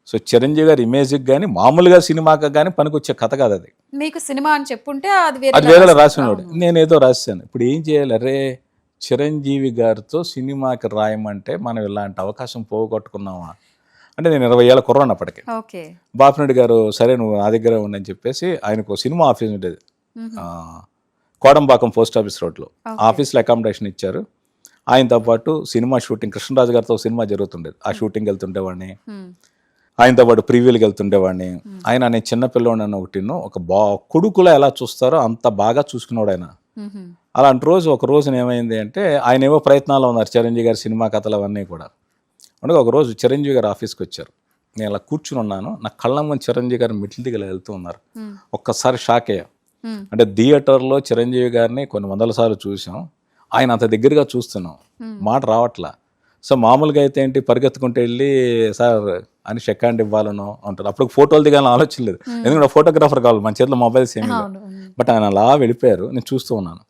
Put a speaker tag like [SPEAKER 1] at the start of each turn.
[SPEAKER 1] So Chiranjeevi గారి ఇమేజ్కి కానీ మామూలుగా సినిమాకి కానీ పనికొచ్చే కథ కాదు అది.
[SPEAKER 2] మీకు సినిమా అని చెప్పుంటే అది
[SPEAKER 1] అది వేరేలా రాసినవాడు, నేనేదో రాశాను. ఇప్పుడు ఏం చేయాలి, అరే చిరంజీవి గారితో సినిమాకి రాయమంటే మనం ఇలాంటి అవకాశం పోగొట్టుకున్నామా అంటే, నేను 20 ఏళ్ళ కుర్రాడిని అప్పటికి.
[SPEAKER 2] ఓకే.
[SPEAKER 1] బాపినెడ్డి గారు సరే నువ్వు నా దగ్గర ఉండని చెప్పేసి ఆయనకు సినిమా ఆఫీస్ ఉండేది కోడంబాకం పోస్ట్ ఆఫీస్ రోడ్లో. ఆఫీస్లో అకామిడేషన్ ఇచ్చారు. ఆయనతో పాటు సినిమా షూటింగ్, కృష్ణరాజు గారితో సినిమా జరుగుతుండేది, ఆ షూటింగ్ వెళ్తుండేవాడిని. ఆయనతో పాటు ప్రివ్యూలకు వెళ్తుండేవాడిని. ఆయన నేను చిన్నపిల్లవాడిని అన్న ఒక కొడుకులా ఎలా చూస్తారో అంత బాగా చూసుకున్నాడు ఆయన. అలాంటి రోజు ఒక రోజున ఏమైంది అంటే, ఆయన ఏవో ప్రయత్నాలు ఉన్నారు చిరంజీవి గారి సినిమా కథలు అవన్నీ కూడా. అందుకే ఒక రోజు చిరంజీవి గారు ఆఫీస్కి వచ్చారు. నేను అలా కూర్చుని ఉన్నాను, నా కళ్ళ ముందు చిరంజీవి గారు మెట్ల దిగల వెళ్తూ ఉన్నారు. ఒక్కసారి షాక్ అయ్యా. అంటే థియేటర్లో చిరంజీవి గారిని కొన్ని 100 సార్లు చూసాం, ఆయన అంత దగ్గరగా చూస్తున్నాం, మాట రావట్లా. సో మామూలుగా అయితే ఏంటి, పరిగెత్తుకుంటూ వెళ్ళి సార్ అని షెక్ హ్యాండ్ ఇవ్వాలనో అంటారు. అప్పుడు ఫోటోలు దిగాలని ఆలోచన లేదు, ఎందుకంటే ఫోటోగ్రాఫర్ కావాలి, మన చేతిలో మొబైల్స్ ఏమి. బట్ ఆయన అలా వెళ్ళిపోయారు, నేను చూస్తూ ఉన్నాను.